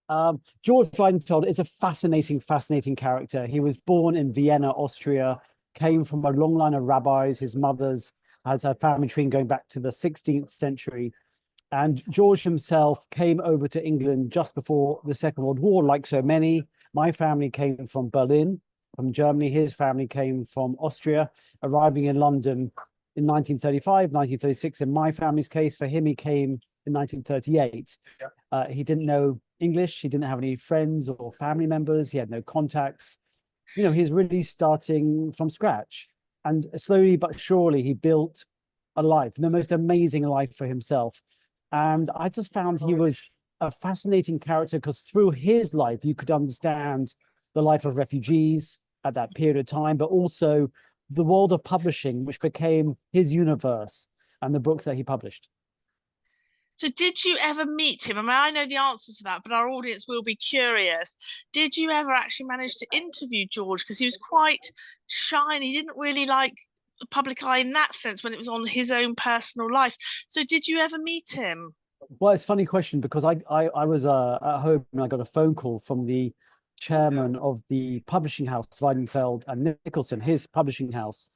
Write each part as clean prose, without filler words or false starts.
George Weidenfeld is a fascinating character. He was born in Vienna, Austria, came from a long line of rabbis. His mother's has a family tree going back to the 16th century. And George himself came over to England just before the Second World War, like so many. My family came from Berlin, from Germany. His family came from Austria, arriving in London in 1935, 1936. In my family's case, for him, he came in 1938. He didn't know English. He didn't have any friends or family members. He had no contacts. He's really starting from scratch. And slowly but surely, he built a life, the most amazing life for himself. And I just found he was a fascinating character because through his life, you could understand the life of refugees at that period of time, but also the world of publishing, which became his universe and the books that he published. So did you ever meet him? I mean, I know the answer to that, but our audience will be curious. Did you ever actually manage to interview George? Because he was quite shy and he didn't really like the public eye in that sense when it was on his own personal life. So did you ever meet him? Well, it's a funny question because I was at home and I got a phone call from the chairman of the publishing house, Weidenfeld and Nicholson, his publishing house.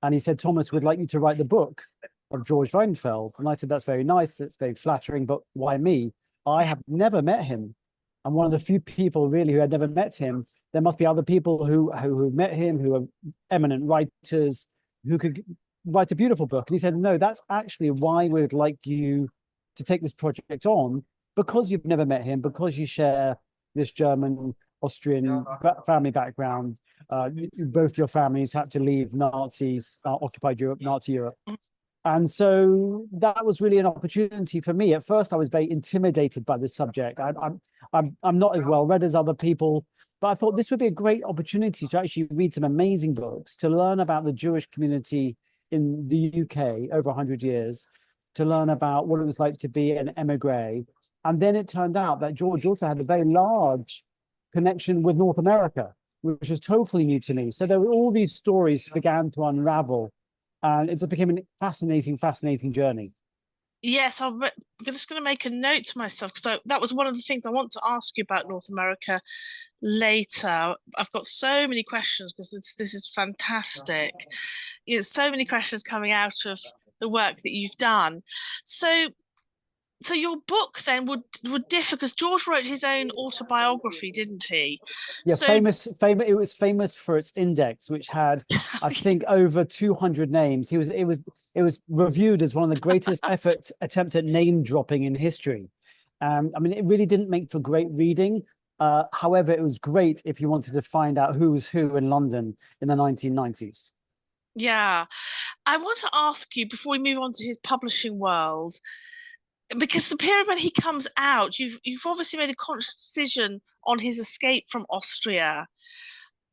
And he said, Thomas, we'd like you to write the book of George Weidenfeld. And I said, that's very nice. It's very flattering, but why me? I have never met him. I'm one of the few people really who had never met him. There must be other people who met him, who are eminent writers, who could write a beautiful book. And he said, no, that's actually why we'd like you to take this project on, because you've never met him, because you share this German Austrian family background. Both your families had to leave occupied Europe, Nazi Europe. And so that was really an opportunity for me. At first, I was very intimidated by this subject. I'm not as well read as other people, but I thought this would be a great opportunity to actually read some amazing books, to learn about the Jewish community in the UK over 100 years, to learn about what it was like to be an emigre. And then it turned out that George also had a very large connection with North America, which was totally new to me. So there were all these stories began to unravel. And it just became a fascinating journey. Yes, I'm just going to make a note to myself because that was one of the things I want to ask you about North America later. I've got so many questions because this is fantastic. So many questions coming out of the work that you've done. So your book then would differ because George wrote his own autobiography, didn't he? Yeah, famous. It was famous for its index, which had, I think, over 200 names. It was reviewed as one of the greatest attempts at name dropping in history. I mean, it really didn't make for great reading. However, it was great if you wanted to find out who was who in London in the 1990s. Yeah, I want to ask you before we move on to his publishing world, because the period when he comes out, you've obviously made a conscious decision on his escape from Austria.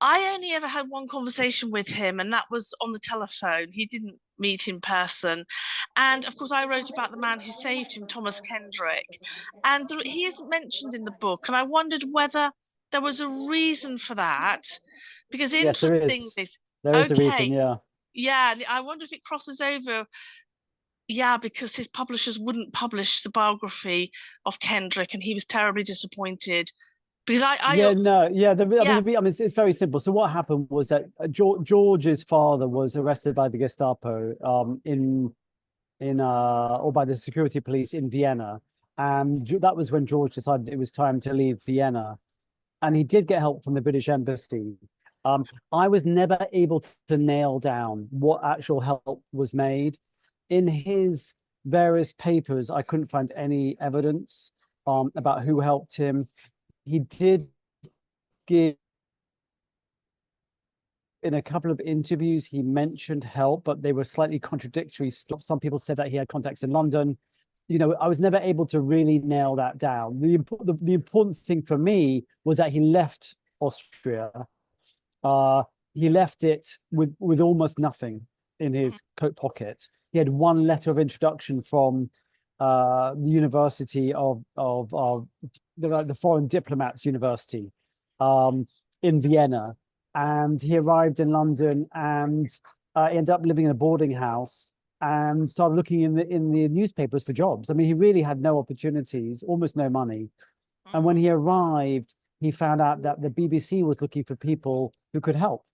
I only ever had one conversation with him, and that was on the telephone. He didn't meet in person. And of course, I wrote about the man who saved him, Thomas Kendrick. And he isn't mentioned in the book. And I wondered whether there was a reason for that. Because Yes, there interesting is. this. There is a reason, Okay. yeah. Yeah, I wonder if it crosses over. Yeah, because his publishers wouldn't publish the biography of Kendrick, and he was terribly disappointed. Because Yeah, no, yeah. yeah, It's very simple. So what happened was that George's father was arrested by the Gestapo or by the security police in Vienna, and that was when George decided it was time to leave Vienna, and he did get help from the British embassy. I was never able to nail down what actual help was made. In his various papers, I couldn't find any evidence about who helped him. He did give, in a couple of interviews, he mentioned help, but they were slightly contradictory. Some people said that he had contacts in London. I was never able to really nail that down. The important thing for me was that he left Austria. He left it with almost nothing in his coat pocket. He had one letter of introduction from the University of the Foreign Diplomats University in Vienna, and he arrived in London and ended up living in a boarding house and started looking in the newspapers for jobs. I mean, he really had no opportunities, almost no money, And when he arrived, he found out that the BBC was looking for people who could help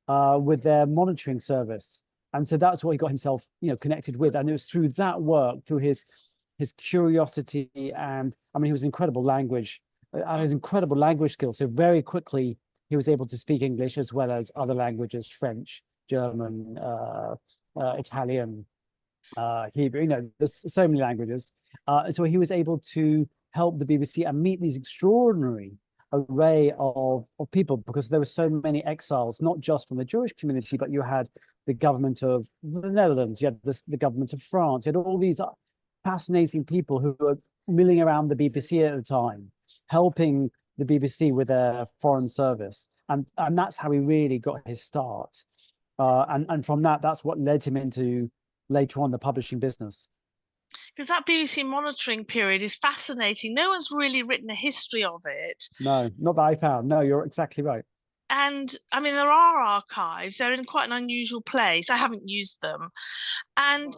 with their monitoring service. And so that's what he got himself, connected with. And it was through that work, through his curiosity, and I mean, he was an incredible language, an incredible language skill. So very quickly, he was able to speak English as well as other languages, French, German, Italian, Hebrew. There's so many languages. So he was able to help the BBC and meet these extraordinary array of people, because there were so many exiles, not just from the Jewish community, but you had the government of the Netherlands, you had the government of France, you had all these fascinating people who were milling around the BBC at the time, helping the BBC with their foreign service. And that's how he really got his start. And from that's what led him into later on the publishing business. Because that BBC monitoring period is fascinating. No one's really written a history of it. No, not that I found. No, you're exactly right. And I mean, there are archives. They're in quite an unusual place. I haven't used them. And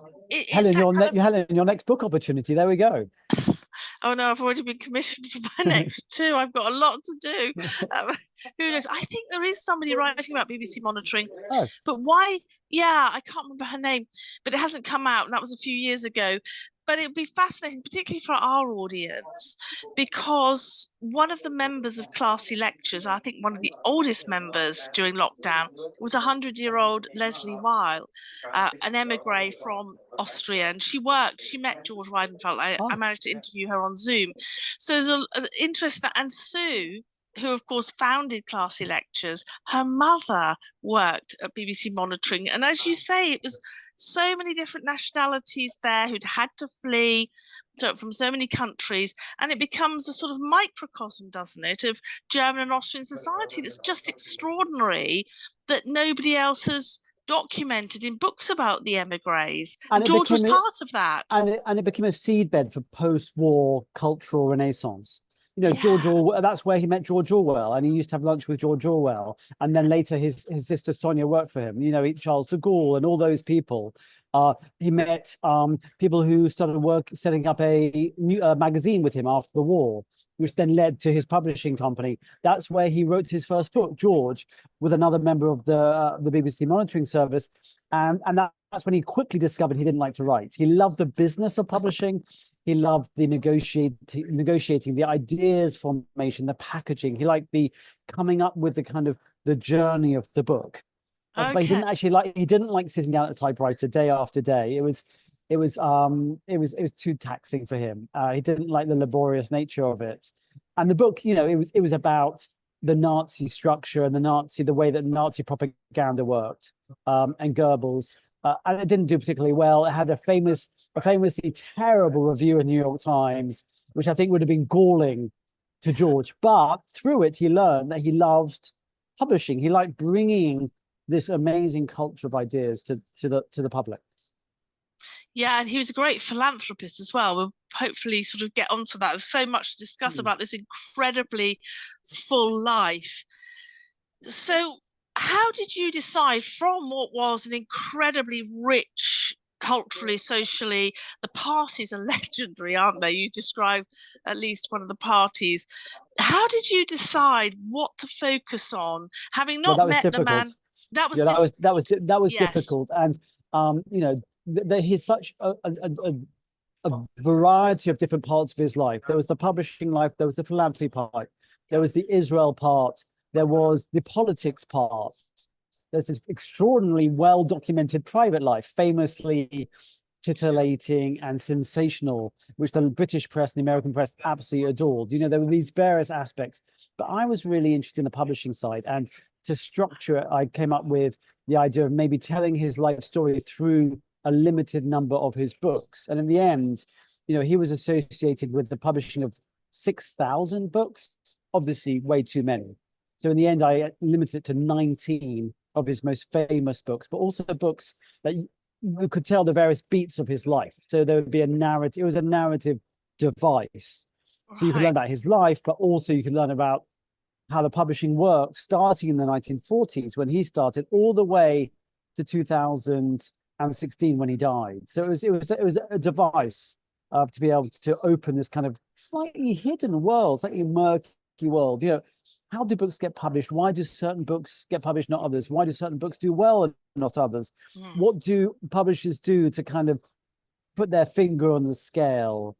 Helen, your next book opportunity. There we go. Oh no, I've already been commissioned for my next two. I've got a lot to do. Who knows? I think there is somebody writing about BBC monitoring. Oh. But why? Yeah, I can't remember her name, but it hasn't come out, and that was a few years ago. But it would be fascinating, particularly for our audience, because one of the members of Classy Lectures, I think one of the oldest members during lockdown, was 100-year-old Leslie Weil, an emigre from Austria. And she met George Weidenfeld. I managed to interview her on Zoom. So there's an interest. And Sue, who of course founded Classy Lectures, her mother worked at BBC Monitoring. And as you say, it was so many different nationalities there who'd had to flee from so many countries, and it becomes a sort of microcosm, doesn't it, of German and Austrian society that's just extraordinary, that nobody else has documented in books about the emigres. And George was part of that. And it became a seedbed for post-war cultural renaissance. George Orwell, that's where he met George Orwell, and he used to have lunch with George Orwell. And then later his sister Sonia worked for him, Charles de Gaulle and all those people. He met people who started setting up a new magazine with him after the war, which then led to his publishing company. That's where he wrote his first book, George, with another member of the BBC monitoring service. And that's when he quickly discovered he didn't like to write. He loved the business of publishing. He loved the negotiating, the ideas formation, the packaging. He liked the coming up with the kind of the journey of the book. Okay. But he didn't like sitting down at a typewriter day after day. It was too taxing for him. He didn't like the laborious nature of it. And the book, it was about the Nazi structure and the way that Nazi propaganda worked, and Goebbels. And it didn't do particularly well. It had a famously terrible review in the New York Times, which I think would have been galling to George. But through it, he learned that he loved publishing. He liked bringing this amazing culture of ideas to the public. Yeah, and he was a great philanthropist as well. We'll hopefully sort of get onto that. There's so much to discuss about this incredibly full life. So how did you decide, from what was an incredibly rich culturally, socially, the parties are legendary, aren't they? You describe at least one of the parties. How did you decide what to focus on, having not met the man? That was difficult, and he's such a variety of different parts of his life. There was the publishing life, there was the philanthropy part, there was the Israel part, there was the politics part. There's this extraordinarily well-documented private life, famously titillating and sensational, which the British press and the American press absolutely adored. There were these various aspects, but I was really interested in the publishing side. And to structure it, I came up with the idea of maybe telling his life story through a limited number of his books. And in the end, he was associated with the publishing of 6,000 books, obviously way too many. So in the end, I limited it to 19 of his most famous books, but also books that you could tell the various beats of his life. So there would be a narrative. It was a narrative device. Right. So you can learn about his life, but also you can learn about how the publishing worked, starting in the 1940s when he started, all the way to 2016 when he died. So it was a device to be able to open this kind of slightly hidden world, slightly murky world. How do books get published? Why do certain books get published, not others? Why do certain books do well and not others? What do publishers do to kind of put their finger on the scale?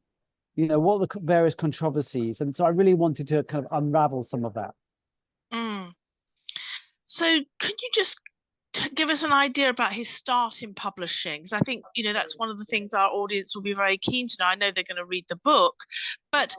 What are the various controversies? And so I really wanted to kind of unravel some of that. Mm. So could you just give us an idea about his start in publishing? Because I think, that's one of the things our audience will be very keen to know. I know they're going to read the book, but,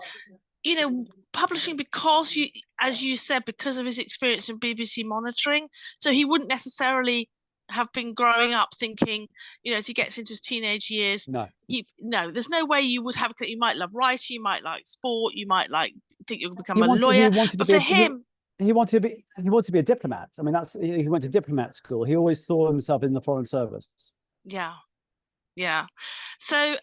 publishing, because as you said, because of his experience in BBC monitoring, so he wouldn't necessarily have been growing up thinking, as he gets into his teenage years, no, there's no way you would have. You might love writing, you might like sport, you might think you'll become a lawyer, but for him, he wanted to be a diplomat. I mean, he went to diplomat school. He always saw himself in the foreign service. Yeah. So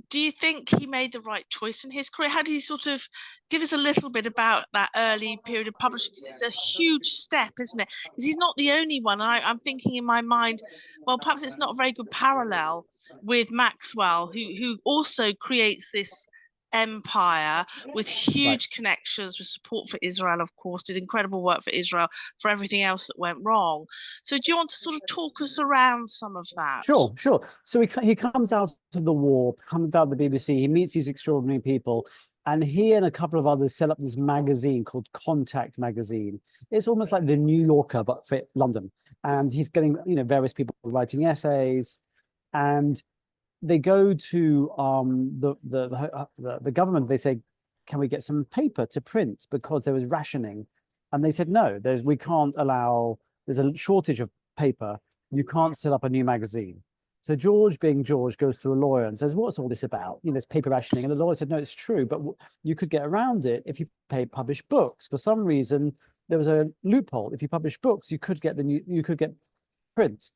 do you think he made the right choice in his career? How do you sort of give us a little bit about that early period of publishing? Because it's a huge step, isn't it? Because he's not the only one. I'm thinking in my mind, well, perhaps it's not a very good parallel with Maxwell, who also creates this empire with huge connections, with support for Israel, of course, did incredible work for Israel, for everything else that went wrong. So do you want to sort of talk us around some of that? Sure. So he comes out of the war, comes out of the BBC, he meets these extraordinary people, and he and a couple of others set up this magazine called Contact Magazine. It's almost like the New Yorker, but for London. And he's getting, various people writing essays, and they go to the government. They say, can we get some paper to print, because there was rationing? And they said, no, we can't allow, there's a shortage of paper. You can't set up a new magazine. So George, being George, goes to a lawyer and says, what's all this about? There's paper rationing. And the lawyer said, no, it's true, but you could get around it if you publish books. For some reason, there was a loophole. If you publish books, you could get print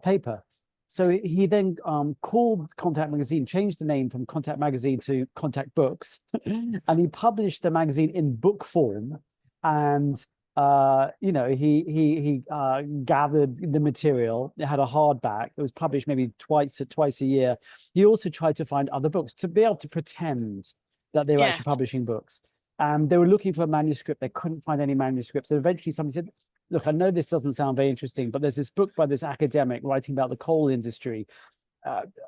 paper. So he then called Contact Magazine, changed the name from Contact Magazine to Contact Books, and he published the magazine in book form. And he gathered the material. It had a hardback. It was published maybe twice a year. He also tried to find other books to be able to pretend that they were actually publishing books. And they were looking for a manuscript. They couldn't find any manuscripts. So eventually somebody said, look, I know this doesn't sound very interesting, but there's this book by this academic writing about the coal industry.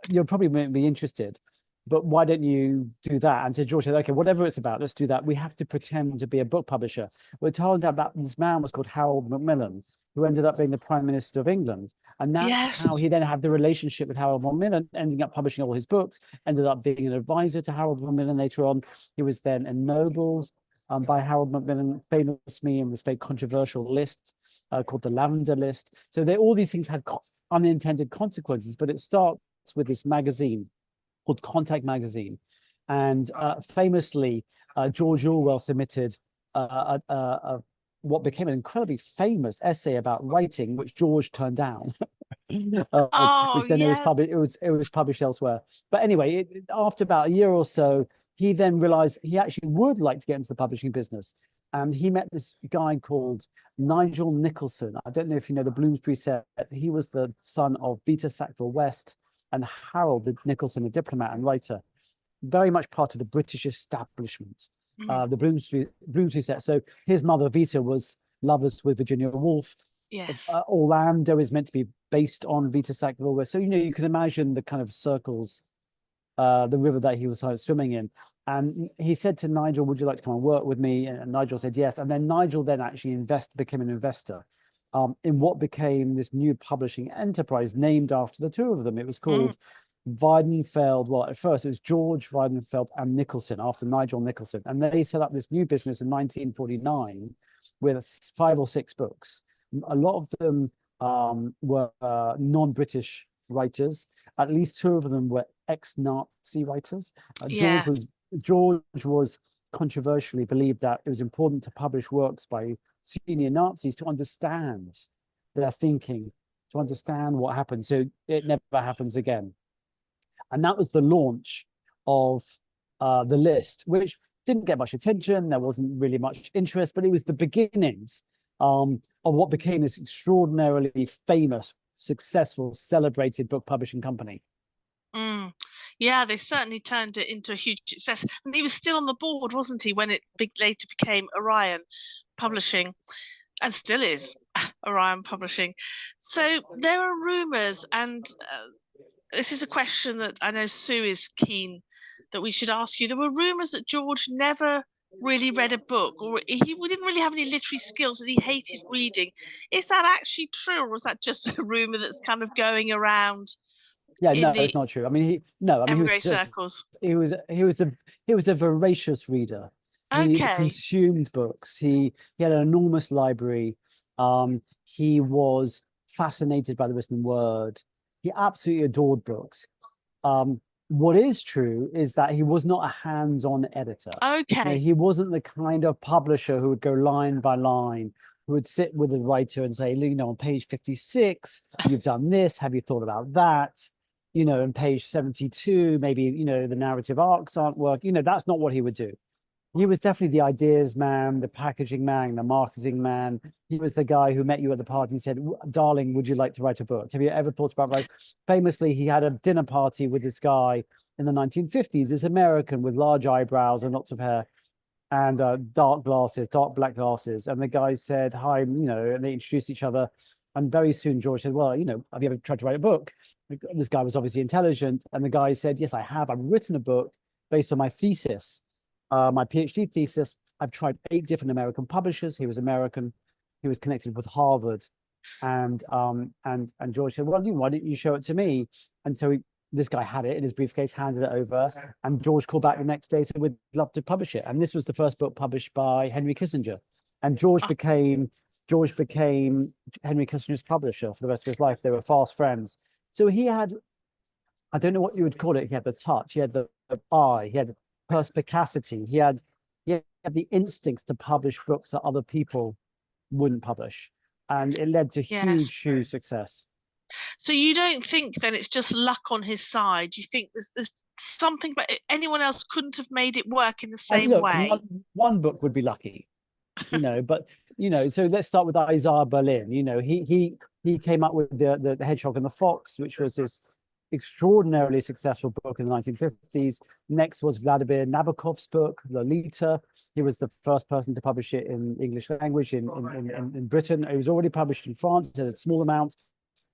You'll probably be interested, but why don't you do that? And so George said, okay, whatever it's about, let's do that. We have to pretend to be a book publisher. We're told that this man was called Harold Macmillan, who ended up being the Prime Minister of England. And that's how he then had the relationship with Harold Macmillan, ending up publishing all his books, ended up being an advisor to Harold Macmillan later on. He was then ennobled by Harold Macmillan, famously in this very controversial list called the Lavender List. So all these things had unintended consequences, but it starts with this magazine called Contact Magazine. And famously, George Orwell submitted what became an incredibly famous essay about writing, which George turned down. Which then it was published elsewhere. But anyway, after about a year or so, he then realized he actually would like to get into the publishing business. And he met this guy called Nigel Nicholson. I don't know if you know the Bloomsbury set. He was the son of Vita Sackville-West and Harold Nicholson, a diplomat and writer, very much part of the British establishment, the Bloomsbury set. So his mother, Vita, was lovers with Virginia Woolf. Yes. Orlando is meant to be based on Vita Sackville-West. So, you can imagine the kind of circles, the river that he was swimming in. And he said to Nigel, would you like to come and work with me? And Nigel said yes. And then Nigel then actually became an investor in what became this new publishing enterprise named after the two of them. It was called Weidenfeld. Well, at first it was George Weidenfeld and Nicholson, after Nigel Nicholson. And they set up this new business in 1949 with 5 or 6 books. A lot of them were non-British writers. At least 2 of them were ex-Nazi writers. George was controversially believed that it was important to publish works by senior Nazis to understand their thinking, to understand what happened, so it never happens again. And that was the launch of the list, which didn't get much attention. There wasn't really much interest, but it was the beginnings of what became this extraordinarily famous, successful, celebrated book publishing company. Mm. Yeah, they certainly turned it into a huge success. And he was still on the board, wasn't he, when it later became Orion Publishing, and still is Orion Publishing. So there are rumors, and this is a question that I know Sue is keen that we should ask you. There were rumors that George never really read a book, or he didn't really have any literary skills, and he hated reading. Is that actually true, or is that just a rumor that's kind of going around Yeah, in no, it's the not true. I mean, no, I mean, emigre circles? he was a voracious reader. He Okay. consumed books. He had an enormous library. He was fascinated by the written word. He absolutely adored books. Um, what is true is that he was not a hands-on editor. You know, Okay. he wasn't the kind of publisher who would go line by line, who would sit with the writer and say, you know, on page 56, you've done this. Have you thought about that? You know, on page 72, maybe, you know, the narrative arcs aren't working. You know, that's not what he would do. He was definitely the ideas man, the packaging man, the marketing man. He was the guy who met you at the party and said, "Darling, would you like to write a book? Have you ever thought about writing?" Famously, he had a dinner party with this guy in the 1950s, this American with large eyebrows and lots of hair and dark glasses, dark black glasses. And the guy said, "Hi," you know, and they introduced each other. And very soon, George said, "Well, you know, have you ever tried to write a book?" This guy was obviously intelligent. And the guy said, "Yes, I have. I've written a book based on my thesis, my PhD thesis. I've tried 8 different American publishers." He was American. He was connected with Harvard. And George said, "Well, why didn't you show it to me?" And so this guy had it in his briefcase, handed it over, and George called back the next day and said, "We'd love to publish it." And this was the first book published by Henry Kissinger. And Oh, George became Henry Kissinger's publisher for the rest of his life. They were fast friends. So he had, I don't know what you would call it. He had the touch, he had the eye, he had perspicacity, he had the instincts to publish books that other people wouldn't publish. And it led to yes. huge success. So you don't think then it's just luck on his side? You think there's something, but anyone else couldn't have made it work in the And same look, way? one book would be lucky, you know, but you know, so let's start with Isaiah Berlin. You know, he came up with the Hedgehog and the Fox, which was this extraordinarily successful book in the 1950s. Next was Vladimir Nabokov's book, Lolita. He was the first person to publish it in English language in Britain. It was already published in France in a small amount.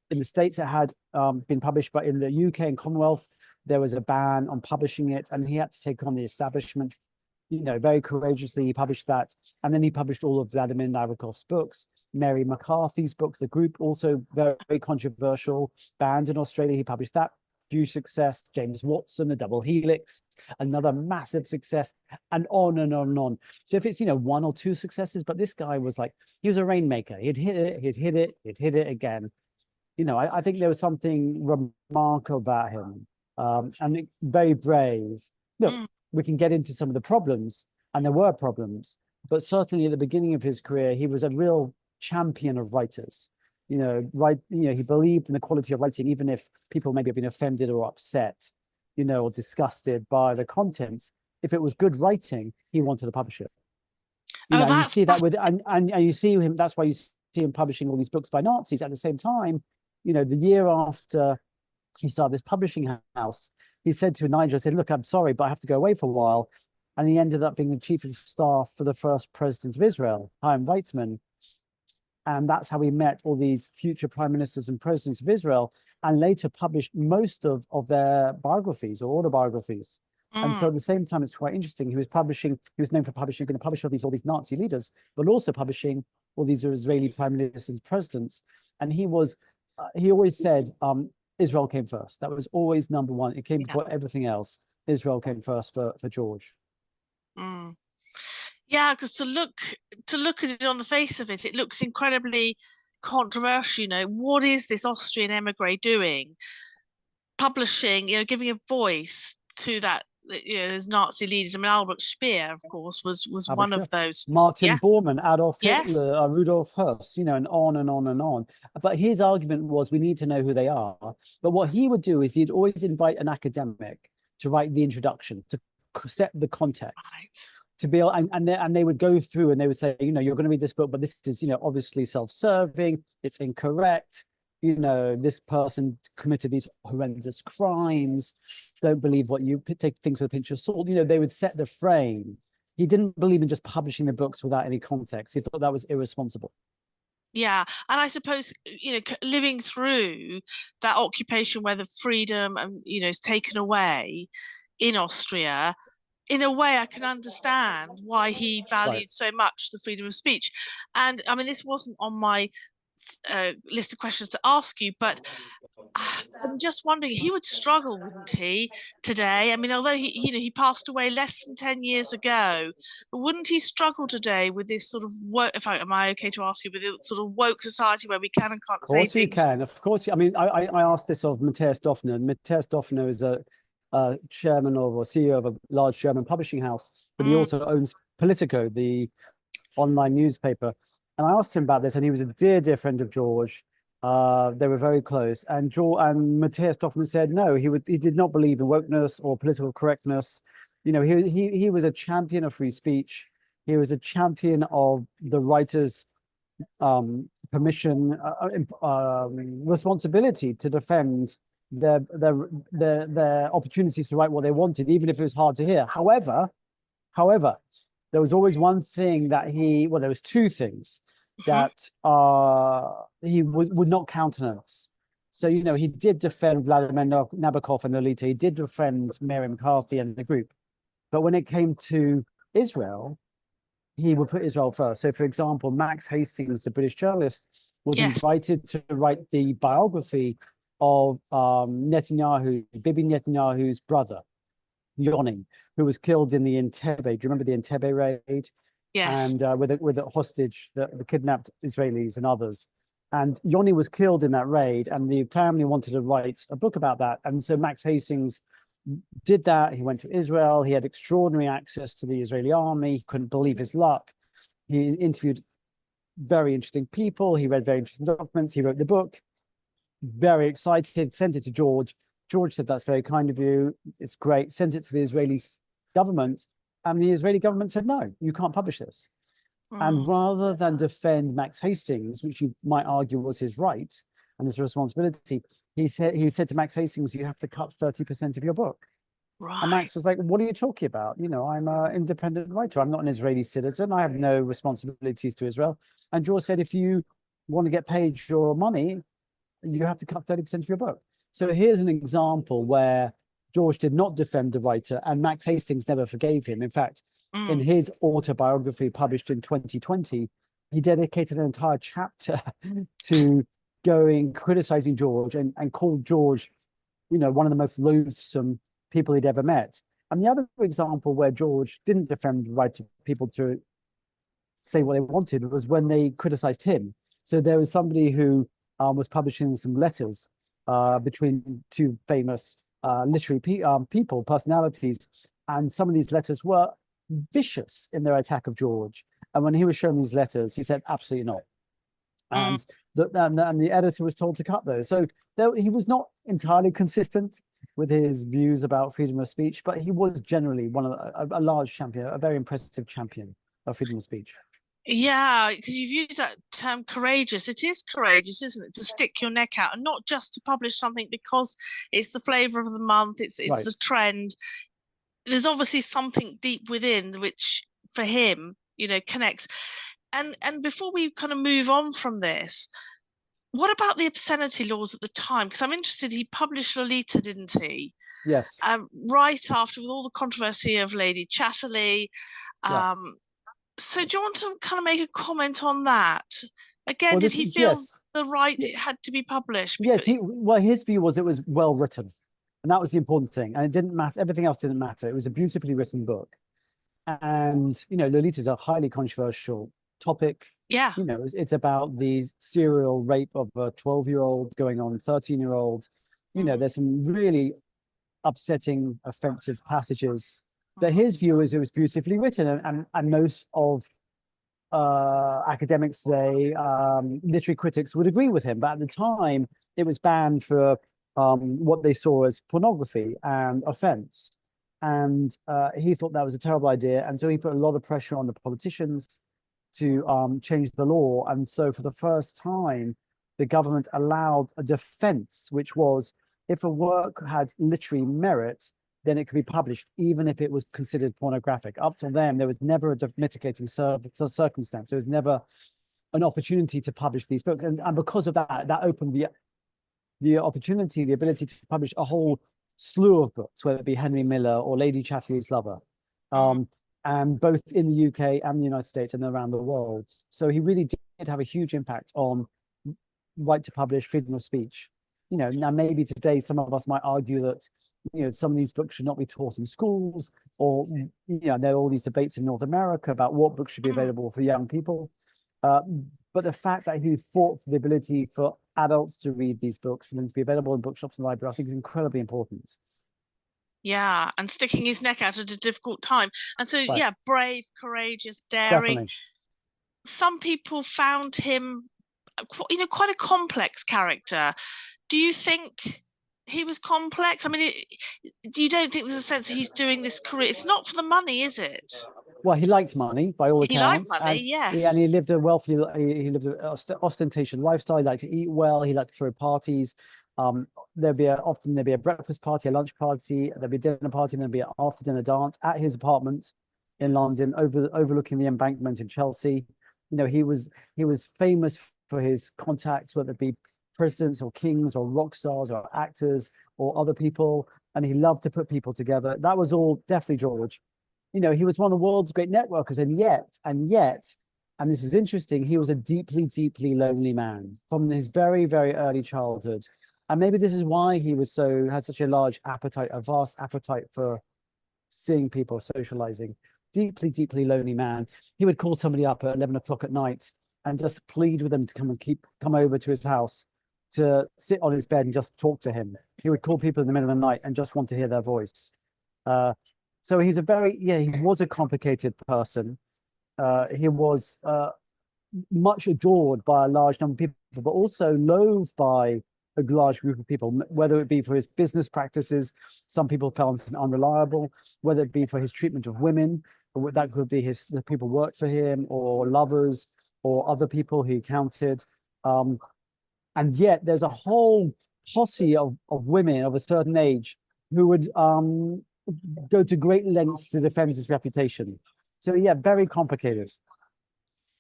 In the States, it had been published, but in the UK and Commonwealth, there was a ban on publishing it, and he had to take on the establishment. You know, very courageously, he published that, and then he published all of Vladimir Nabokov's books. Mary McCarthy's book, The Group, also very controversial, banned in Australia. He published that, huge success. James Watson, The Double Helix, another massive success, and on and on and on. So if it's, you know, 1 or 2 successes, but this guy was like, he was a rainmaker. He'd hit it, he'd hit it, he'd hit it again. You know, I think there was something remarkable about him, and very brave. Look, Mm. we can get into some of the problems, and there were problems, but certainly at the beginning of his career, he was a real champion of writers. You know, you know, he believed in the quality of writing, even if people maybe have been offended or upset, you know, or disgusted by the contents. If it was good writing, he wanted to publish it. You Oh, know, and you that's see that with and you see him. That's why you see him publishing all these books by Nazis at the same time. You know, the year after he started this publishing house, he said to Nigel, "said Look, I'm sorry, but I have to go away for a while." And he ended up being the chief of staff for the first president of Israel, Chaim Weizmann. And that's how he met all these future prime ministers and presidents of Israel, and later published most of their biographies or autobiographies. And so mm. at the same time, it's quite interesting. He was known for publishing, going to publish all these Nazi leaders, but also publishing all these Israeli prime ministers and presidents. And he always said, Israel came first. That was always number one. It came Yeah. before everything else. Israel came first for George. Mm. Yeah, because to look at it on the face of it, it looks incredibly controversial. You know, what is this Austrian emigre doing? Publishing, you know, giving a voice to that, you know, those Nazi leaders. I mean, Albert Speer, of course, was one of those. Martin Yeah. Bormann, Adolf Yes. Hitler, Rudolf Höss, you know, and on and on and on. But his argument was we need to know who they are. But what he would do is he'd always invite an academic to write the introduction, to set the context, Right. to be able, and they would go through and they would say, you know, you're going to read this book, but this is, you know, obviously self-serving, it's incorrect, you know, this person committed these horrendous crimes. Don't believe what you take things with a pinch of salt. You know, they would set the frame. He didn't believe in just publishing the books without any context. He thought that was irresponsible. Yeah, and I suppose living through that occupation where the freedom and is taken away in Austria, in a way, I can understand why he Right. valued so much the freedom of speech. And I mean, this wasn't on my list of questions to ask you, but I'm just wondering, he would struggle, wouldn't he, today? I mean, although he passed away less than 10 years ago, but wouldn't he struggle today with this sort of woke, am I okay to ask you, with this sort of woke society where we can and can't Of say course you things? can. Of course. I mean, I asked this of Matthias Döpfner. And Matthias Döpfner is a chairman of or CEO of a large German publishing house, but he Mm, also owns Politico, the online newspaper. And I asked him about this, and he was a dear, dear friend of George. They were very close. And Matthias Döpfner said no, he did not believe in wokeness or political correctness. You know, he was a champion of free speech. He was a champion of the writers' permission, responsibility to defend their opportunities to write what they wanted, even if it was hard to hear. However, there was always one thing that there was two things mhm. that he would not countenance. So, you know, he did defend Vladimir Nabokov and Lolita. He did defend Mary McCarthy and the group. But when it came to Israel, he would put Israel first. So, for example, Max Hastings, the British journalist, was Yes, invited to write the biography of Bibi Netanyahu's brother, Yoni, who was killed in the Entebbe. Do you remember the Entebbe raid? yes. And with a hostage, the kidnapped Israelis and others. And Yoni was killed in that raid, and the family wanted to write a book about that. And so Max Hastings did that. He went to Israel. He had extraordinary access to the Israeli army. He couldn't believe his luck. He interviewed very interesting people. He read very interesting documents. He wrote the book. Very excited, sent it to George. George said, "That's very kind of you. It's great." Sent it to the Israeli government. And the Israeli government said, "No, you can't publish this." And Mm, rather than defend Max Hastings, which you might argue was his right and his responsibility, he said to Max Hastings, "You have to cut 30% of your book." And right. Max was like, "What are you talking about? You know, I'm an independent writer. I'm not an Israeli citizen. I have no responsibilities to Israel." And George said, "If you want to get paid your money, you have to cut 30% of your book." So here's an example where George did not defend the writer, and Max Hastings never forgave him. In fact, in Mm, his autobiography published in 2020, he dedicated an entire chapter to criticizing George and called George, you know, one of the most loathsome people he'd ever met. And the other example where George didn't defend the right of people to say what they wanted was when they criticized him. So there was somebody who was publishing some letters between two famous literary people, personalities, and some of these letters were vicious in their attack of George. And when he was shown these letters, he said, "Absolutely not." mm. And the editor was told to cut those. So he was not entirely consistent with his views about freedom of speech, but he was generally a large champion, a very impressive champion of freedom of speech. Yeah, because you've used that term courageous. It is courageous, isn't it, to stick your neck out and not just to publish something because it's the flavor of the month, it's Right. the trend. There's obviously something deep within which for him, connects. And before we kind of move on from this, what about the obscenity laws at the time? Because I'm interested, he published Lolita, didn't he? Yes. Right after, with all the controversy of Lady Chatterley. Yeah. Um, so do you want to kind of make a comment on that? Again, Well, did this he is feel yes. the right it had to be published? Yes, Because his view was it was well written, and that was the important thing. And it didn't matter; everything else didn't matter. It was a beautifully written book, and you know, Lolita is a highly controversial topic. yeah. You know, it's about the serial rape of a 12-year-old going on 13-year-old. You know, Mm, there's some really upsetting, offensive passages. But mm, his view is it was beautifully written, and most of academics today, literary critics would agree with him. But at the time, it was banned for what they saw as pornography and offense. And he thought that was a terrible idea. And so he put a lot of pressure on the politicians to change the law. And so for the first time, the government allowed a defense, which was if a work had literary merit, then it could be published, even if it was considered pornographic. Up till then, there was never a mitigating circumstance. There was never an opportunity to publish these books. And because of that, that opened the opportunity, the ability to publish a whole slew of books, whether it be Henry Miller or Lady Chatterley's Lover, and both in the UK and the United States and around the world. So he really did have a huge impact on right to publish, freedom of speech. You know, now maybe today some of us might argue that, you know, some of these books should not be taught in schools, or, you know, there are all these debates in North America about what books should be available for young people. But the fact that he fought for the ability for adults to read these books, for them to be available in bookshops and libraries, I think is incredibly important. Yeah, and sticking his neck out at a difficult time. And so, Right. yeah, brave, courageous, daring. Definitely. Some people found him, you know, quite a complex character. Do you think he was complex? I mean, you don't think there's a sense that he's doing this career? It's not for the money, is it? Well, he liked money by all He liked accounts, money, and yes. he lived a wealthy, he lived an ostentatious lifestyle. He liked to eat well. He liked to throw parties. Often there'd be a breakfast party, a lunch party, there'd be a dinner party, and there'd be an after dinner dance at his apartment in London, overlooking the Embankment in Chelsea. You know, he was famous for his contacts, whether it be presidents or kings or rock stars or actors or other people, and he loved to put people together. That was all definitely George. You know, he was one of the world's great networkers, and yet, and this is interesting, he was a deeply, deeply lonely man from his very, very early childhood. And maybe this is why he had such a large appetite, a vast appetite for seeing people, socializing. Deeply, deeply lonely man. He would call somebody up at 11 o'clock at night and just plead with them to come over to his house, to sit on his bed and just talk to him. He would call people in the middle of the night and just want to hear their voice. So he was a complicated person. He was much adored by a large number of people, but also loathed by a large group of people, whether it be for his business practices. Some people found him unreliable, whether it be for his treatment of women, or that could be the people who worked for him, or lovers, or other people he counted. And yet there's a whole posse of women of a certain age who would go to great lengths to defend his reputation. So yeah, very complicated.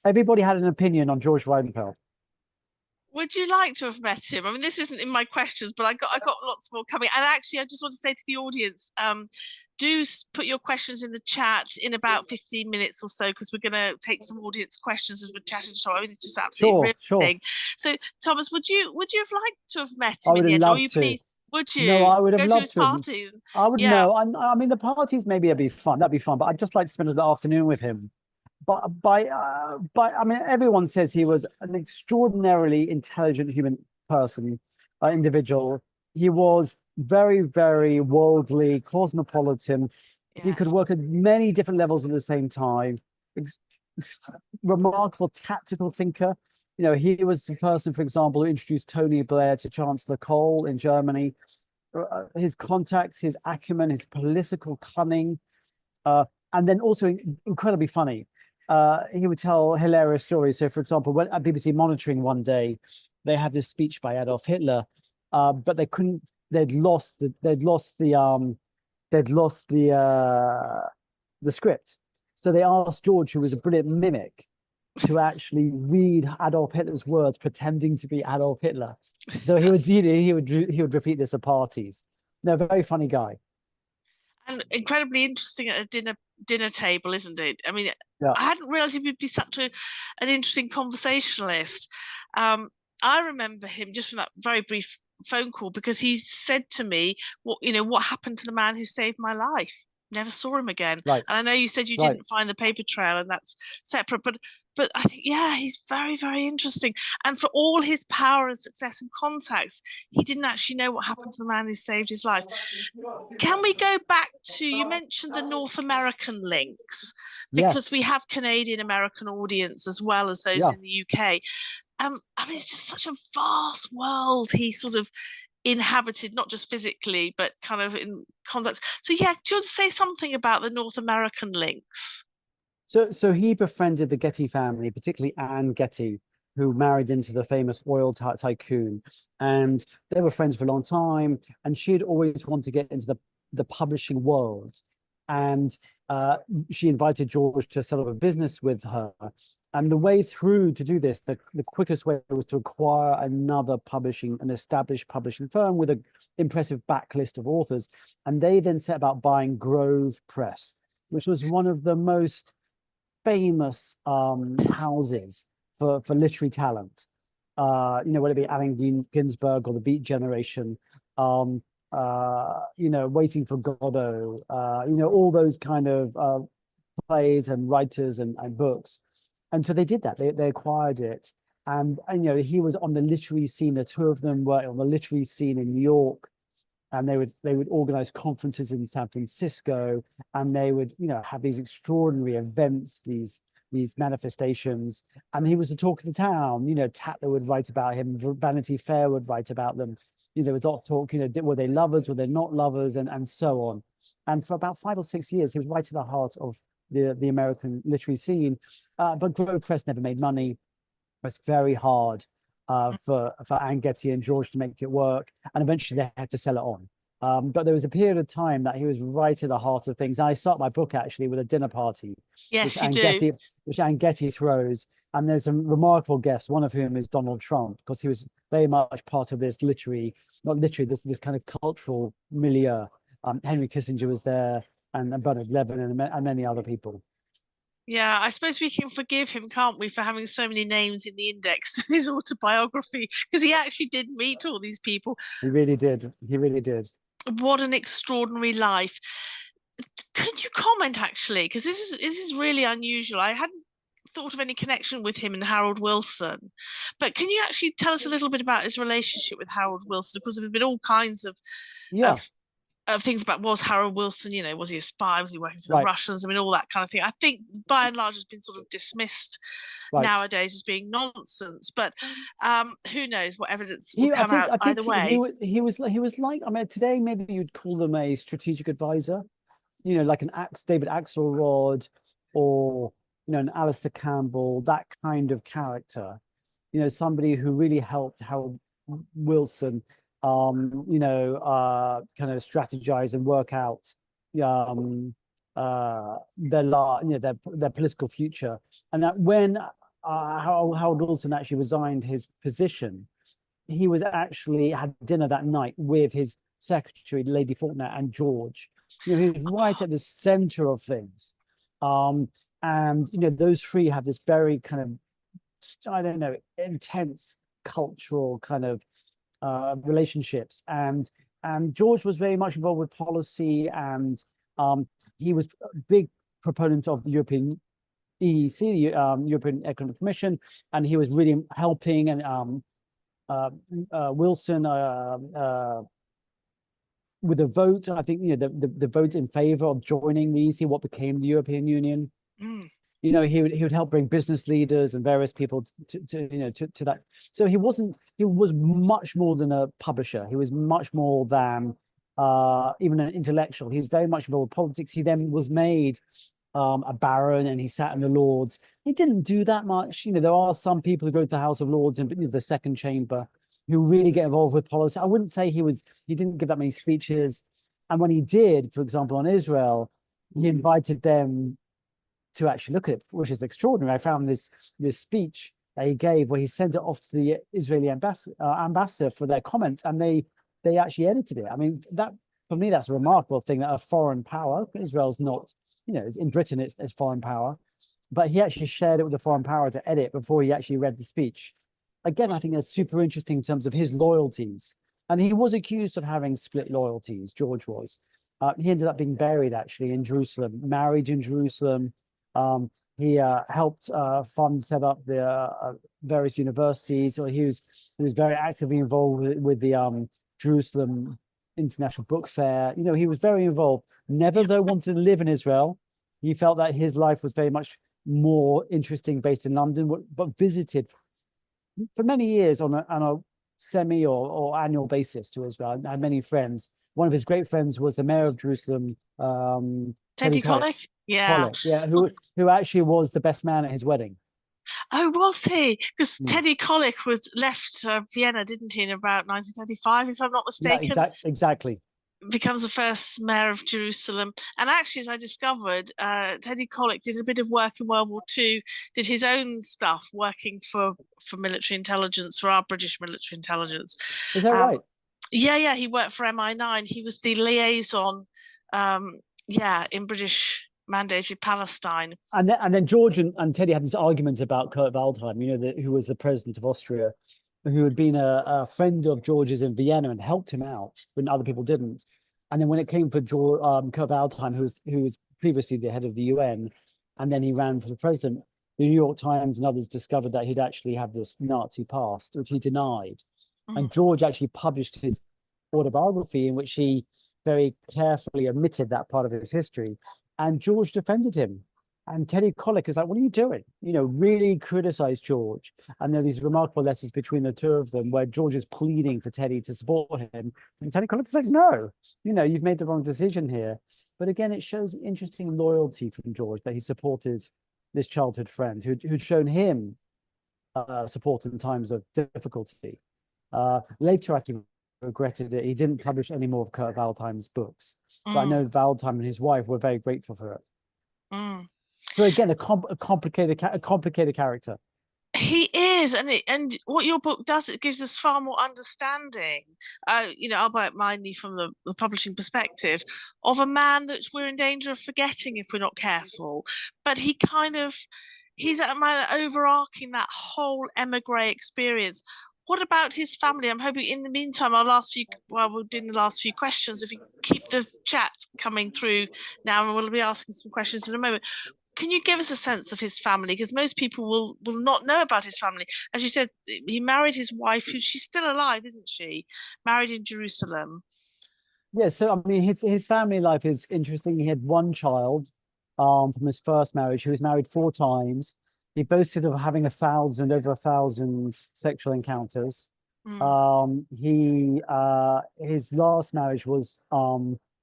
Everybody had an opinion on George Weidenfeld. Would you like to have met him? I mean, this isn't in my questions, but I got lots more coming. And actually, I just want to say to the audience, do put your questions in the chat in about 15 minutes or so, because we're going to take some audience questions as we're chatting. So it's just absolutely riveting. So, Thomas, would you have liked to have met him in the end? Or you please, would you? No, I would have go loved to his parties? I would Yeah. know. I mean, the parties maybe would be fun. That'd be fun. But I'd just like to spend the afternoon with him. But I mean, everyone says he was an extraordinarily intelligent human person, individual. He was very, very worldly, cosmopolitan. Yes. He could work at many different levels at the same time. Remarkable tactical thinker. You know, he was the person, for example, who introduced Tony Blair to Chancellor Kohl in Germany. His contacts, his acumen, his political cunning, and then also incredibly funny. He would tell hilarious stories. So, for example, when at BBC Monitoring one day, they had this speech by Adolf Hitler, but they couldn't. They'd lost the script. So they asked George, who was a brilliant mimic, to actually read Adolf Hitler's words, pretending to be Adolf Hitler. So he would repeat this at parties. No, very funny guy. And incredibly interesting at a dinner table, isn't it? I mean, Yeah. I hadn't realized he would be such an interesting conversationalist. I remember him just from that very brief phone call, because he said to me, what happened to the man who saved my life? Never saw him again. Right. And I know you said you didn't find the paper trail, and that's separate, but I think, yeah, he's very, very interesting. And for all his power and success and contacts, he didn't actually know what happened to the man who saved his life. Can we go back to, you mentioned the North American links, because we have Canadian American audience as well as those in the UK. I mean, it's just such a vast world he sort of inhabited, not just physically, but kind of in contacts. So yeah, do you want to say something about the North American links? So he befriended the Getty family, particularly Anne Getty, who married into the famous oil tycoon, and they were friends for a long time. And she had always wanted to get into the publishing world, and she invited George to set up a business with her. And the way through to do this, the quickest way was to acquire an established publishing firm with an impressive backlist of authors. And they then set about buying Grove Press, which was one of the most famous houses for literary talent. Whether it be Allen Ginsberg or the Beat Generation, Waiting for Godot, all those kind of plays and writers and books. And so they did that. They acquired it. And he was on the literary scene. The two of them were on the literary scene in New York, and they would organize conferences in San Francisco, and they would have these extraordinary events, these manifestations. And he was the talk of the town. Tatler would write about him, Vanity Fair would write about them. There was a lot of talk, were they lovers, were they not lovers, and so on. And for about 5 or 6 years, he was right at the heart of the American literary scene. But Grove Press never made money. It was very hard for Anne Getty and George to make it work, and eventually they had to sell it on. But there was a period of time that he was right at the heart of things. And I start my book actually with a dinner party, Yes, you do. which Anne Getty throws, and there's some remarkable guests, one of whom is Donald Trump, because he was very much part of this this kind of cultural milieu. Henry Kissinger was there, and Bernard Levin, and many other people. Yeah, I suppose we can forgive him, can't we, for having so many names in the index to his autobiography, because he actually did meet all these people. He really did. He really did. What an extraordinary life. Could you comment actually? Because this is really unusual. I hadn't thought of any connection with him and Harold Wilson. But can you actually tell us a little bit about his relationship with Harold Wilson? Because there have been all kinds of Yeah. Things about, was Harold Wilson, was he a spy? Was he working for the Right. Russians? I mean, all that kind of thing. I think by and large has been sort of dismissed Right. nowadays as being nonsense. But who knows what evidence will I come out think either way. he was like, I mean, today maybe you'd call them a strategic advisor, like an David Axelrod, or an Alistair Campbell, that kind of character. Somebody who really helped Harold Wilson kind of strategize and work out their political future. And that when Harold Wilson actually resigned his position, he was actually had dinner that night with his secretary, Lady Faulkner, and George. He was right at the center of things. And those three have this very kind of, I don't know, intense cultural kind of relationships. And George was very much involved with policy, and he was a big proponent of the European EEC, European Economic Commission, and he was really helping. And Wilson with a vote, I think the vote in favor of joining the EEC, what became the European Union. Mm. He would help bring business leaders and various people to that. So he was much more than a publisher. He was much more than even an intellectual. He was very much involved with politics. He then was made a baron, and he sat in the Lords. He didn't do that much. There are some people who go to the House of Lords and the second chamber who really get involved with politics. I wouldn't say he didn't give that many speeches. And when he did, for example, on Israel, he invited them to actually look at it, which is extraordinary. I found this speech that he gave where he sent it off to the Israeli ambassador for their comments, and they actually edited it. I mean, that for me, that's a remarkable thing, that a foreign power, Israel's not, in Britain it's foreign power, but he actually shared it with the foreign power to edit before he actually read the speech. Again, I think that's super interesting in terms of his loyalties. And he was accused of having split loyalties, George was. He ended up being buried actually in Jerusalem, married in Jerusalem. He helped fund set up the various universities. So he was very actively involved with the Jerusalem International Book Fair. He was very involved. Never though wanted to live in Israel. He felt that his life was very much more interesting based in London, but visited for many years on a semi or annual basis to Israel. I had many friends. One of his great friends was the mayor of Jerusalem, Teddy Kollek. Yeah. Kollek, yeah, who actually was the best man at his wedding. Oh, was he? Because Mm. Teddy Kollek was left Vienna, didn't he, in about 1935, if I'm not Yeah, mistaken? exactly. Becomes the first mayor of Jerusalem. And actually, as I discovered, Teddy Kollek did a bit of work in World War II, did his own stuff working for military intelligence, for our British military intelligence. Is that Um, right? yeah, yeah, he worked for MI9. He was the liaison, yeah, in British mandated Palestine. And then George and Teddy had this argument about Kurt Waldheim, who was the president of Austria, who had been a friend of George's in Vienna and helped him out when other people didn't. And then when it came for Kurt Waldheim, who was previously the head of the UN, and then he ran for the president, the New York Times and others discovered that he'd actually had this Nazi past, which he denied. Mm, And George actually published his autobiography in which he very carefully omitted that part of his history. And George defended him. And Teddy Kollek is like, what are you doing? Really criticized George. And there are these remarkable letters between the two of them where George is pleading for Teddy to support him. And Teddy Kollek says, no, you've made the wrong decision here. But again, it shows interesting loyalty from George that he supported this childhood friend who'd shown him support in times of difficulty. Later, I think regretted it. He didn't publish any more of Kurt Waldheim's books, but I mm, know Waldheim and his wife were very grateful for it. mm. So again, a complicated character. He is, and what your book does, it gives us far more understanding. Albeit mainly from the publishing perspective of a man that we're in danger of forgetting if we're not careful. But he's a man overarching that whole emigre experience. What about his family? I'm hoping in the meantime, we're doing the last few questions. If you keep the chat coming through now, and we'll be asking some questions in a moment. Can you give us a sense of his family? Because most people will not know about his family. As you said, he married his wife, who she's still alive, isn't she? Married in Jerusalem. Yeah, so I mean, his family life is interesting. He had one child, from his first marriage. He was married 4 times. He boasted of having over 1,000 sexual encounters. Mm, His last marriage was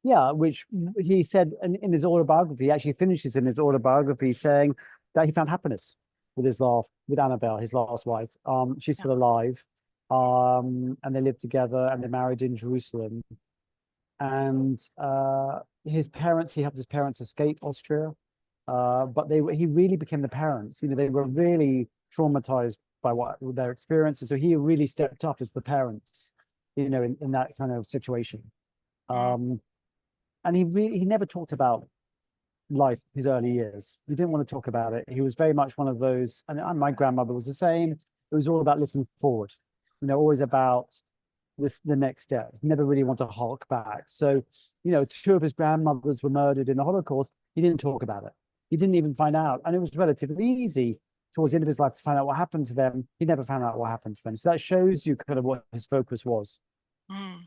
yeah, which he said in his autobiography. He actually finishes in his autobiography saying that he found happiness with Annabelle, his last wife. She's yeah. still alive. And they lived together and they married in Jerusalem. And he helped his parents escape Austria. But he really became the parents. They were really traumatized by what their experiences. So he really stepped up as the parents, in that kind of situation. Mm, Um, and he never talked about life, his early years. He didn't want to talk about it. He was very much one of those, and my grandmother was the same. It was all about looking forward, always about the next step. Never really want to hark back. So, two of his grandmothers were murdered in the Holocaust. He didn't talk about it. He didn't even find out. And it was relatively easy towards the end of his life to find out what happened to them. He never found out what happened to them. So that shows you kind of what his focus was. mm.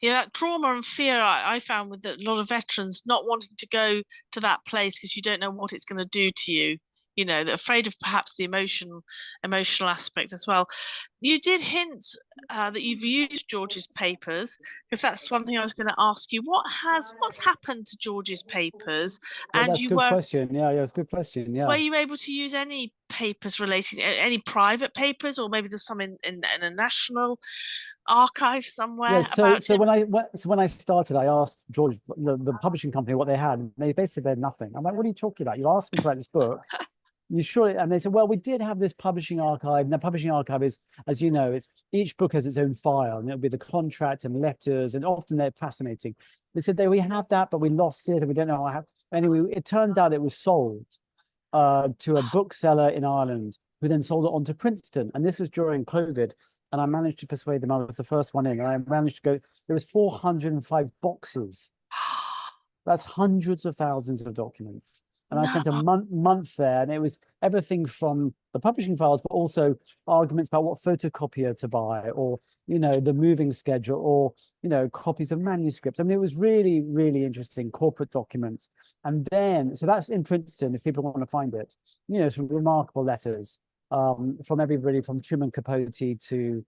Yeah, that trauma and fear I found with a lot of veterans not wanting to go to that place because you don't know what it's going to do to you. They're afraid of perhaps the emotional aspect as well. You did hint that you've used George's papers because that's one thing I was going to ask you. What's happened to George's papers? Yeah, And that's a good question. Yeah, it's a good question. were Yeah. you able to use any papers relating any private papers, or maybe there's some in a national archive Yeah, somewhere so about so him? when I started, I asked George, the publishing company, what they had, and they basically had nothing. I'm like, what are you talking about? You asked me to write this book. You sure? And they said, well, we did have this publishing archive. And the publishing archive is, as you know, it's each book has its own file, and it'll be the contract and letters, and often they're fascinating. They said we have that, but we lost it, and we don't know how. Anyway, it turned out it was sold to a bookseller in Ireland, who then sold it on to Princeton. And this was during COVID. And I managed to persuade them. I was the first one in, and I managed to go. There was 405 boxes. That's hundreds of thousands of documents. And I No. spent a month there, and it was everything from the publishing files, but also arguments about what photocopier to buy, or the moving schedule, or copies of manuscripts. I mean, it was really, really interesting corporate documents. And then, so that's in Princeton, if people want to find it. Some remarkable letters from everybody from Truman Capote to,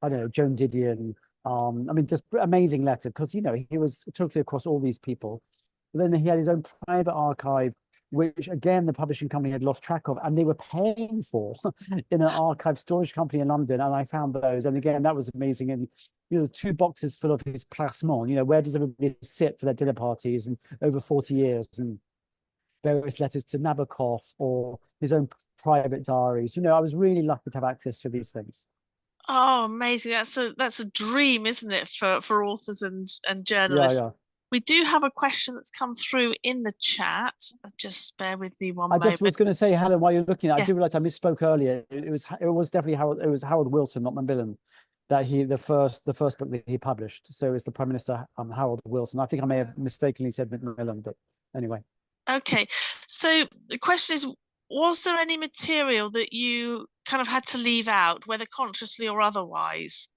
I don't know, Joan Didion. I mean, just amazing letter because he was totally across all these people. But then he had his own private archive which again the publishing company had lost track of, and they were paying for in an archive storage company in London. And I found those, and again that was amazing. And you know, 2 boxes full of his placement. You know, where does everybody sit for their dinner parties, and over 40 years, and various letters to Nabokov or his own private diaries. You know, I was really lucky to have access to these things. Oh, amazing. That's a dream, isn't it, for authors and Yeah, journalists. yeah. We do have a question that's come through in the chat. Just bear with me one I just was moment. going to say, Helen, while you're looking, I Yes. do realize I misspoke earlier. It was definitely Harold. It was Harold Wilson, not Macmillan, that the first book that he published. So it's the Prime Minister, Harold Wilson. I think I may have mistakenly said Macmillan, but anyway. Okay. So the question is, was there any material that you kind of had to leave out, whether consciously or otherwise?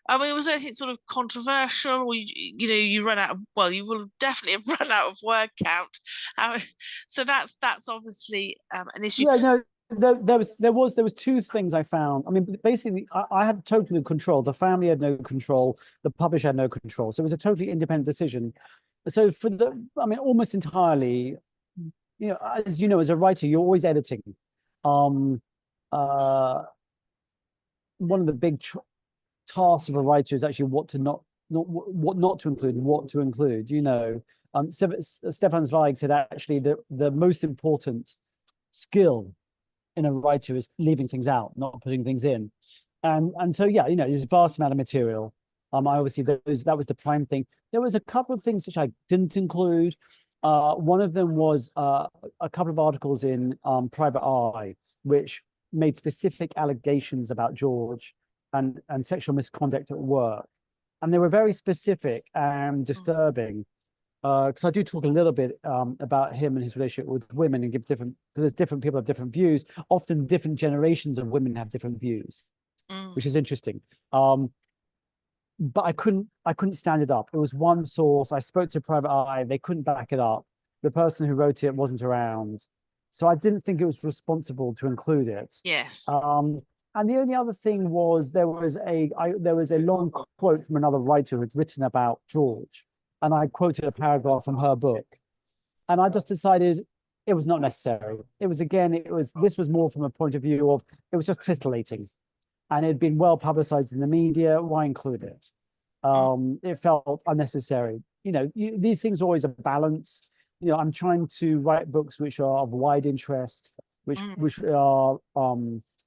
I mean, was there anything sort of controversial, or you run out of, well, you will definitely have run out of word count. Uh, so that's obviously an issue. Yeah, no, there was two things I found. I mean, basically, I had total control. The family had no control. The publisher had no control. So it was a totally independent decision. So I mean, almost entirely, you know, as you know, as a writer, you're always editing. Um, uh, One of the big tasks of a writer is actually what not to include and what to include. You know, Stefan Zweig said actually the most important skill in a writer is leaving things out, not putting things in. And so yeah, you know, there's a vast amount of material. I obviously that was the prime thing. There was a couple of things which I didn't include. One of them was a couple of articles in Private Eye, which made specific allegations about George and sexual misconduct at work. And they were very specific and disturbing. Because I do talk a little bit about him and his relationship with women, and give different, because there's different people have different views. Often different generations of women have different views, which is interesting. But I couldn't stand it up. It was one source. I spoke to Private Eye. They couldn't back it up. The person who wrote it wasn't around. So I didn't think it was responsible to include it. Yes. And the only other thing was there was a long quote from another writer who had written about George, and I quoted a paragraph from her book, and I just decided it was not necessary. This was more from a point of view of it was just titillating, and it had been well publicized in the media. Why include it? It felt unnecessary. You know, these things are always a balance. You know, I'm trying to write books which are of wide interest, which are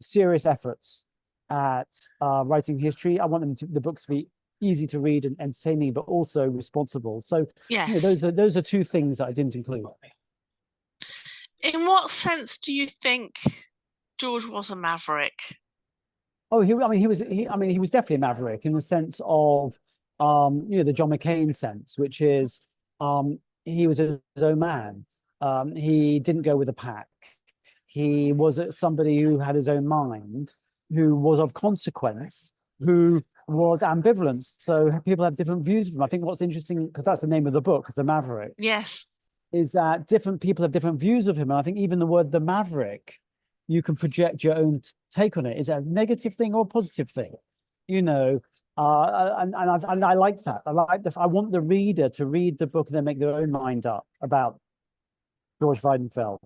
serious efforts at writing history. I want the books to be easy to read and entertaining, but also responsible. So Yes. you know, those are two things that I didn't include. In what sense do you think George was a maverick? Oh, he was definitely a maverick in the sense of you know, the John McCain sense, which is he was his own man. He didn't go with the pack. He was somebody who had his own mind, who was of consequence, who was ambivalent. So people have different views of him. I think what's interesting, because that's the name of the book, The Maverick, Yes. is that different people have different views of him. And I think even the word the Maverick, you can project your own take on it. Is it a negative thing or a positive thing? You know, and I like that. I want the reader to read the book and then make their own mind up about George Weidenfeld,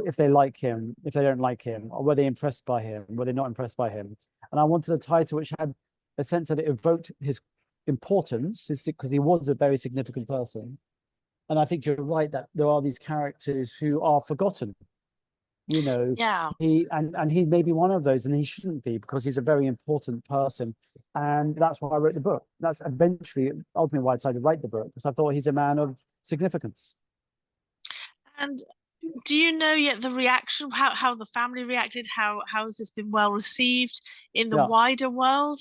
if they like him, if they don't like him, or were they impressed by him, were they not impressed by him. And I wanted a title which had a sense that it evoked his importance, because he was a very significant person. And I think you're right that there are these characters who are forgotten. You know, Yeah. he may be one of those, and he shouldn't be, because he's a very important person. And that's why I wrote the book. That's ultimately why I decided to write the book, because I thought he's a man of significance. And do you know yet the reaction, how the family reacted? How has this been well received in the wider world?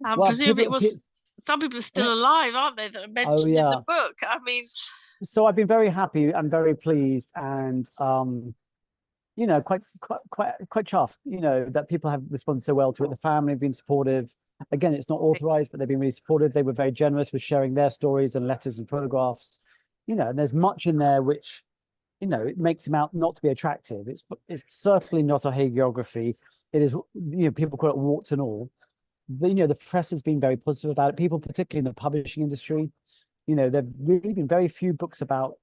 Well, Presumably it was, some people are still alive, aren't they, that are mentioned in the book? I mean, so I've been very happy and very pleased, and you know, quite chuffed, you know, that people have responded so well to it. The family have been supportive. Again, it's not authorized, but they've been really supportive. They were very generous with sharing their stories and letters and photographs. You know, and there's much in there which, you know, it makes him out not to be attractive. It's certainly not a hagiography. It is, you know, people call it warts and all. But, you know, the press has been very positive about it. People, particularly in the publishing industry, you know, there've really been very few books about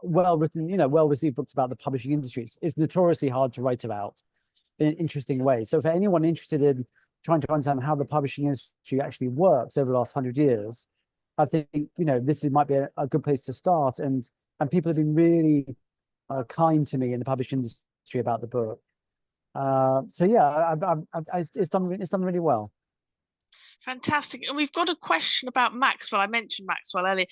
well written, well received books about the publishing industry. It's notoriously hard to write about in an interesting way. So for anyone interested in trying to understand how the publishing industry actually works over the last 100 years, I think might be a good place to start. And people have been really kind to me in the publishing industry about the book. So yeah, it's done really well. Fantastic. And we've got a question about Maxwell. I mentioned Maxwell earlier.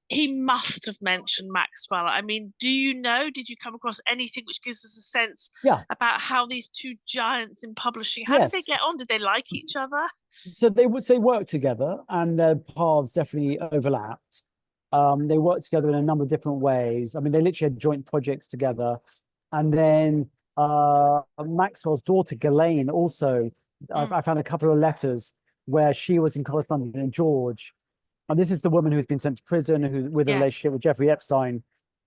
He must have mentioned Maxwell. I mean, did you come across anything which gives us a sense Yeah. about how these two giants in publishing, how did they Yes. get on? Did they like each other? So they would say work together, and their paths definitely overlapped. They worked together in a number of different ways. I mean, they literally had joint projects together. And then Maxwell's daughter, Ghislaine, also, I found a couple of letters where she was in correspondence with George. And this is the woman who's been sent to prison, who's with a Yeah. relationship with Jeffrey Epstein.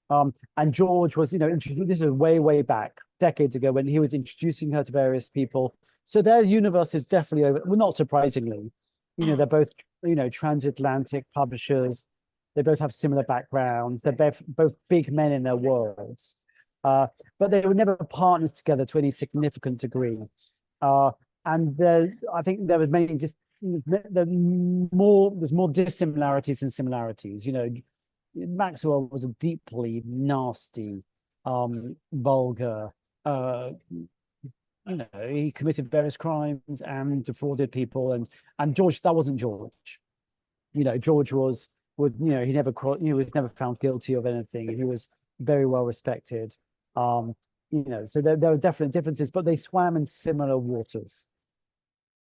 And George was, this is way, way back, decades ago, when he was introducing her to various people. So their universe is definitely over. Well, not surprisingly, they're both, transatlantic publishers. They both have similar backgrounds. They're both big men in their worlds. But they were never partners together to any significant degree. And I think there was many just there's more dissimilarities than similarities. Maxwell was a deeply nasty, vulgar. He committed various crimes and defrauded people, and George, that wasn't George. George was he was never found guilty of anything. He was very well respected. So there are definite differences, but they swam in similar waters.